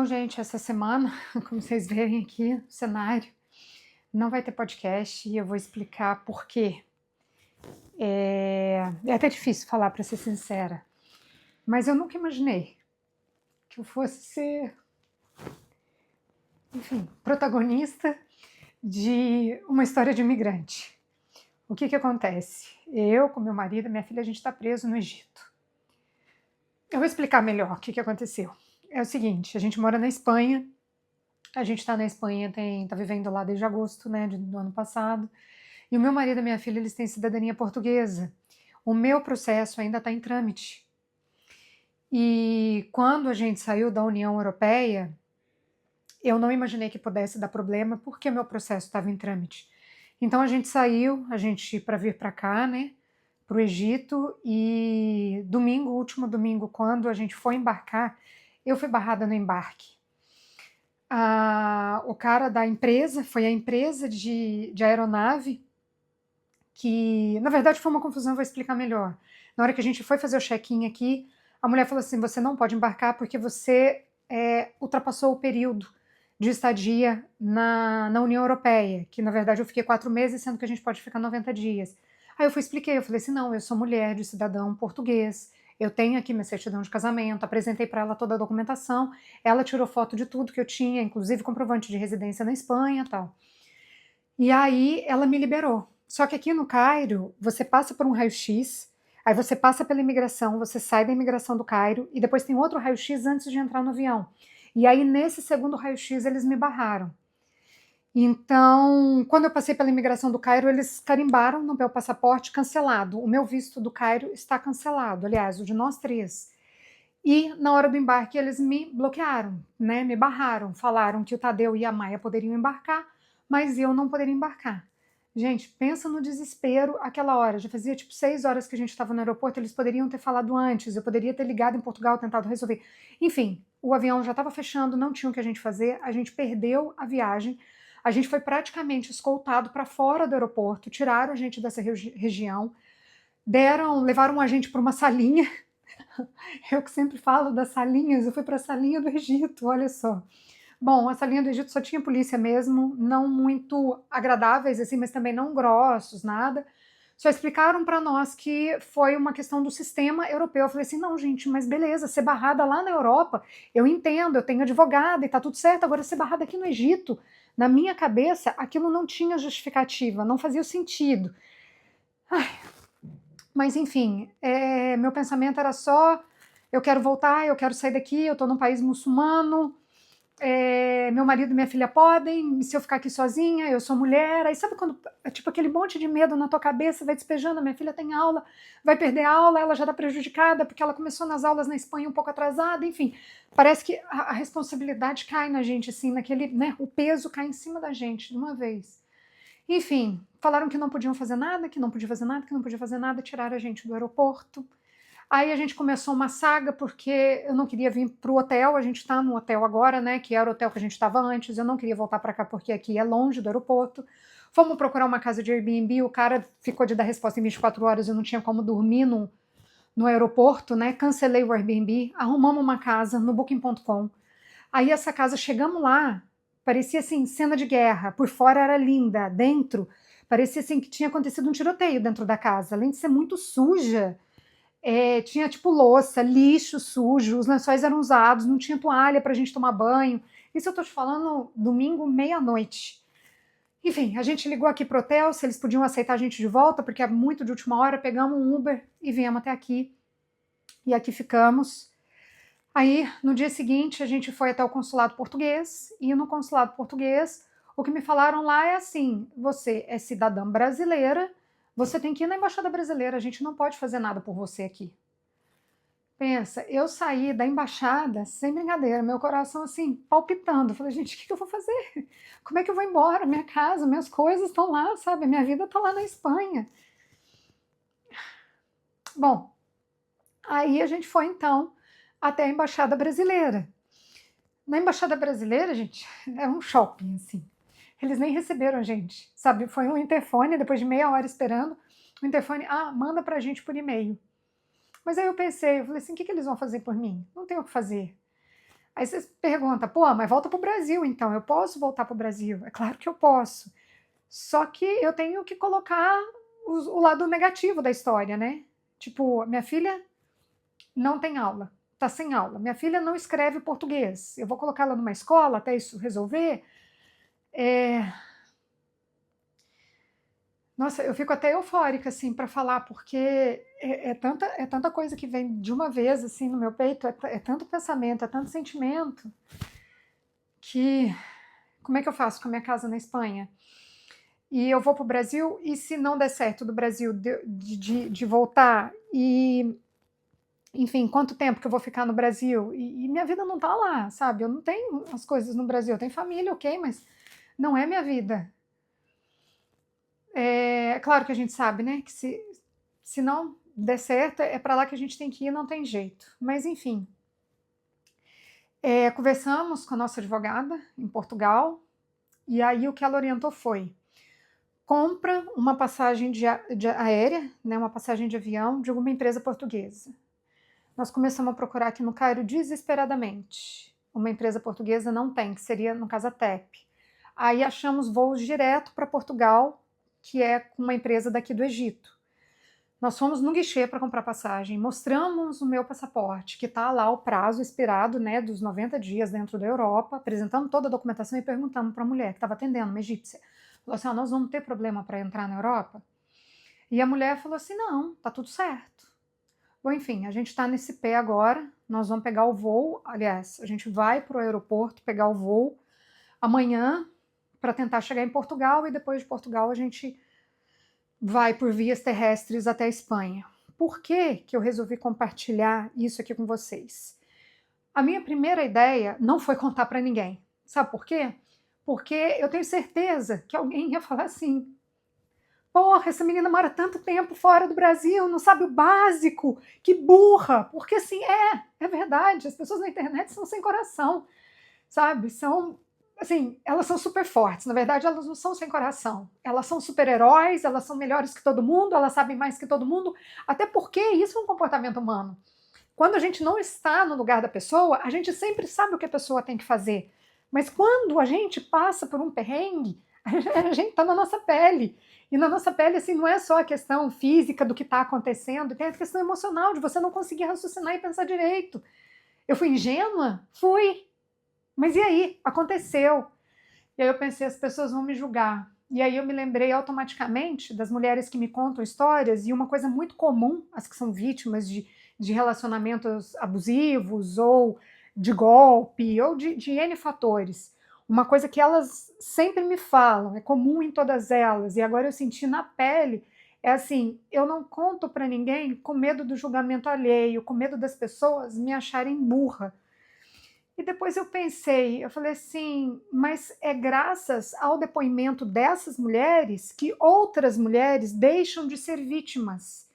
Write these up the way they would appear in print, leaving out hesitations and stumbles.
Bom, gente, essa semana, como vocês veem aqui no cenário, não vai ter podcast e eu vou explicar por quê. É até difícil falar, para ser sincera, mas eu nunca imaginei que eu fosse ser, enfim, protagonista de uma história de imigrante. O que acontece? Eu, com meu marido e minha filha, a gente está preso no Egito. Eu vou explicar melhor o que aconteceu. É o seguinte, a gente mora na Espanha, a gente está na Espanha, tá vivendo lá desde agosto, né, do ano passado, e o meu marido e a minha filha, eles têm cidadania portuguesa. O meu processo ainda está em trâmite. E quando a gente saiu da União Europeia, eu não imaginei que pudesse dar problema, porque o meu processo estava em trâmite. Então a gente saiu, para vir para cá, né, para o Egito, e domingo, último domingo, quando a gente foi embarcar, eu fui barrada no embarque. O cara da empresa, foi a empresa de aeronave, que na verdade foi uma confusão, vou explicar melhor. Na hora que a gente foi fazer o check-in aqui, a mulher falou assim, você não pode embarcar porque você ultrapassou o período de estadia na União Europeia, que na verdade eu fiquei 4 meses, sendo que a gente pode ficar 90 dias. Aí eu expliquei, eu falei assim, não, eu sou mulher de cidadão português, eu tenho aqui minha certidão de casamento, apresentei para ela toda a documentação, ela tirou foto de tudo que eu tinha, inclusive comprovante de residência na Espanha e tal. E aí ela me liberou. Só que aqui no Cairo, você passa por um raio-x, aí você passa pela imigração, você sai da imigração do Cairo, e depois tem outro raio-x antes de entrar no avião. E aí, nesse segundo raio-x, eles me barraram. Então, quando eu passei pela imigração do Cairo, eles carimbaram no meu passaporte cancelado. O meu visto do Cairo está cancelado, aliás, o de nós 3. E na hora do embarque, eles me bloquearam, né? Me barraram, falaram que o Tadeu e a Maia poderiam embarcar, mas eu não poderia embarcar. Gente, pensa no desespero aquela hora. Já fazia tipo 6 horas que a gente estava no aeroporto, eles poderiam ter falado antes, eu poderia ter ligado em Portugal, tentado resolver. Enfim, o avião já estava fechando, não tinha o que a gente fazer, a gente perdeu a viagem, a gente foi praticamente escoltado para fora do aeroporto, tiraram a gente dessa região, levaram a gente para uma salinha. Eu que sempre falo das salinhas, eu fui para a salinha do Egito, olha só. Bom, a salinha do Egito só tinha polícia mesmo, não muito agradáveis, assim, mas também não grossos, nada. Só explicaram para nós que foi uma questão do sistema europeu. Eu falei assim, não, gente, mas beleza, ser barrada lá na Europa, eu entendo, eu tenho advogada e tá tudo certo, agora ser barrada aqui no Egito, na minha cabeça, aquilo não tinha justificativa, não fazia sentido. Ai, mas enfim, meu pensamento era só, eu quero voltar, eu quero sair daqui, eu estou num país muçulmano, meu marido e minha filha podem, se eu ficar aqui sozinha, eu sou mulher, aí sabe quando, tipo, aquele monte de medo na tua cabeça vai despejando, minha filha tem aula, vai perder a aula, ela já está prejudicada, porque ela começou nas aulas na Espanha um pouco atrasada, enfim, parece que a responsabilidade cai na gente, assim, naquele, né, o peso cai em cima da gente, de uma vez. Enfim, falaram que não podiam fazer nada, que não podia fazer nada, que não podia fazer nada, tiraram a gente do aeroporto. Aí a gente começou uma saga, porque eu não queria vir para o hotel, a gente está no hotel agora, né, que era o hotel que a gente estava antes, eu não queria voltar para cá porque aqui é longe do aeroporto. Fomos procurar uma casa de Airbnb, o cara ficou de dar resposta em 24 horas, eu não tinha como dormir no aeroporto, né, cancelei o Airbnb, arrumamos uma casa no Booking.com. Aí essa casa, chegamos lá, parecia assim, cena de guerra, por fora era linda, dentro parecia assim que tinha acontecido um tiroteio dentro da casa, além de ser muito suja, tinha tipo louça, lixo sujo, os lençóis eram usados, não tinha toalha pra gente tomar banho, isso eu tô te falando domingo, meia-noite. Enfim, a gente ligou aqui pro hotel, se eles podiam aceitar a gente de volta, porque é muito de última hora, pegamos um Uber e viemos até aqui, e aqui ficamos. Aí, no dia seguinte, a gente foi até o consulado português, e no consulado português, o que me falaram lá é assim, você é cidadã brasileira, você tem que ir na embaixada brasileira, a gente não pode fazer nada por você aqui. Pensa, eu saí da embaixada, sem brincadeira, meu coração assim, palpitando, falei, gente, o que eu vou fazer? Como é que eu vou embora? Minha casa, minhas coisas estão lá, sabe? Minha vida está lá na Espanha. Bom, aí a gente foi então até a embaixada brasileira. Na embaixada brasileira, gente, é um shopping, assim. Eles nem receberam a gente, sabe? Foi um interfone, depois de meia hora esperando, o interfone, manda pra gente por e-mail. Mas aí eu pensei, eu falei assim, o que eles vão fazer por mim? Não tem o que fazer. Aí você pergunta, pô, mas volta pro Brasil então, eu posso voltar pro Brasil? É claro que eu posso. Só que eu tenho que colocar o lado negativo da história, né? Tipo, minha filha não tem aula, tá sem aula. Minha filha não escreve português. Eu vou colocá-la numa escola até isso resolver? Nossa, eu fico até eufórica, assim, para falar, porque é tanta coisa que vem de uma vez, assim, no meu peito, é tanto pensamento, é tanto sentimento, que como é que eu faço com a minha casa na Espanha? E eu vou para o Brasil, e se não der certo do Brasil de voltar, e enfim, quanto tempo que eu vou ficar no Brasil? E minha vida não tá lá, sabe? Eu não tenho as coisas no Brasil, eu tenho família, ok, mas não é minha vida. É claro que a gente sabe, né, que se não der certo, é para lá que a gente tem que ir, não tem jeito. Mas enfim, conversamos com a nossa advogada em Portugal, e aí o que ela orientou foi: compra uma passagem de aérea, né, uma passagem de avião de alguma empresa portuguesa. Nós começamos a procurar aqui no Cairo desesperadamente. Uma empresa portuguesa não tem, que seria, no caso, a TEP. Aí achamos voos direto para Portugal, que é com uma empresa daqui do Egito. Nós fomos no guichê para comprar passagem, mostramos o meu passaporte, que está lá o prazo expirado, né, dos 90 dias dentro da Europa, apresentamos toda a documentação e perguntamos para a mulher que estava atendendo, uma egípcia. Falou assim, nós vamos ter problema para entrar na Europa? E a mulher falou assim, não, tá tudo certo. Bom, enfim, a gente está nesse pé agora, nós vamos pegar o voo, aliás, a gente vai para o aeroporto pegar o voo amanhã para tentar chegar em Portugal, e depois de Portugal a gente vai por vias terrestres até a Espanha. Por que eu resolvi compartilhar isso aqui com vocês? A minha primeira ideia não foi contar para ninguém. Sabe por quê? Porque eu tenho certeza que alguém ia falar assim, porra, essa menina mora tanto tempo fora do Brasil, não sabe o básico, que burra. Porque assim, é verdade, as pessoas na internet são sem coração, sabe? São, assim, elas são super fortes, na verdade elas não são sem coração. Elas são super-heróis, elas são melhores que todo mundo, elas sabem mais que todo mundo, até porque isso é um comportamento humano. Quando a gente não está no lugar da pessoa, a gente sempre sabe o que a pessoa tem que fazer. Mas quando a gente passa por um perrengue, a gente está na nossa pele. E na nossa pele, assim, não é só a questão física do que está acontecendo, tem a questão emocional de você não conseguir raciocinar e pensar direito. Eu fui ingênua? Fui. Mas e aí? Aconteceu. E aí eu pensei, as pessoas vão me julgar. E aí eu me lembrei automaticamente das mulheres que me contam histórias, e uma coisa muito comum, as que são vítimas de relacionamentos abusivos, ou de golpe, ou de N fatores. Uma coisa que elas sempre me falam, é comum em todas elas, e agora eu senti na pele, é assim, eu não conto para ninguém com medo do julgamento alheio, com medo das pessoas me acharem burra. E depois eu pensei, eu falei assim, mas é graças ao depoimento dessas mulheres que outras mulheres deixam de ser vítimas.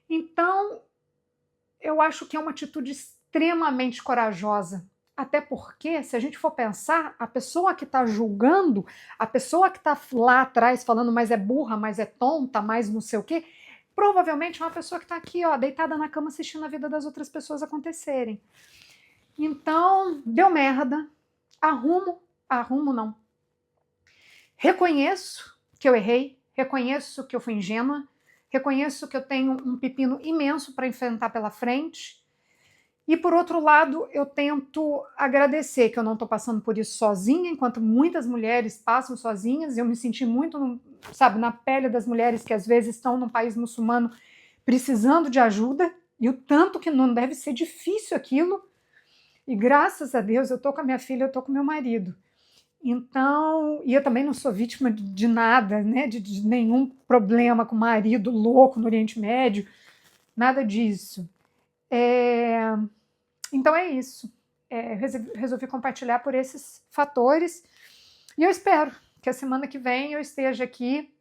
Então, eu acho que é uma atitude extremamente corajosa. Até porque, se a gente for pensar, a pessoa que está julgando, a pessoa que está lá atrás falando mais é burra, mais é tonta, mais não sei o quê, provavelmente é uma pessoa que está aqui, ó, deitada na cama assistindo a vida das outras pessoas acontecerem. Então, deu merda, arrumo não. Reconheço que eu errei, reconheço que eu fui ingênua, reconheço que eu tenho um pepino imenso para enfrentar pela frente. E, por outro lado, eu tento agradecer que eu não estou passando por isso sozinha, enquanto muitas mulheres passam sozinhas. Eu me senti muito, sabe, na pele das mulheres que às vezes estão num país muçulmano precisando de ajuda, e o tanto que não deve ser difícil aquilo. E graças a Deus eu estou com a minha filha, eu estou com meu marido. Então, e eu também não sou vítima de nada, né, de nenhum problema com o marido louco no Oriente Médio, nada disso. Então é isso. Resolvi compartilhar por esses fatores, e eu espero que a semana que vem eu esteja aqui.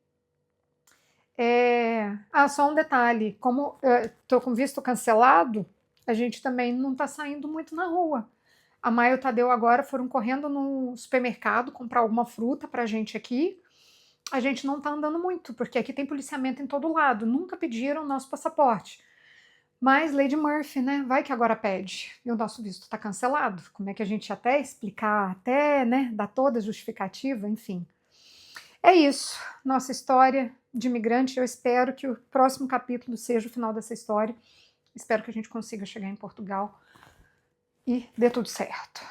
Só um detalhe, como estou com visto cancelado, a gente também não está saindo muito na rua. A Maia e o Tadeu agora foram correndo no supermercado comprar alguma fruta para a gente aqui. A gente não está andando muito, porque aqui tem policiamento em todo lado. Nunca pediram nosso passaporte. Mas Lady Murphy, né, vai que agora pede, e o nosso visto está cancelado, como é que a gente até explicar, até, né, dar toda a justificativa, enfim. É isso, nossa história de imigrante. Eu espero que o próximo capítulo seja o final dessa história, espero que a gente consiga chegar em Portugal e dê tudo certo.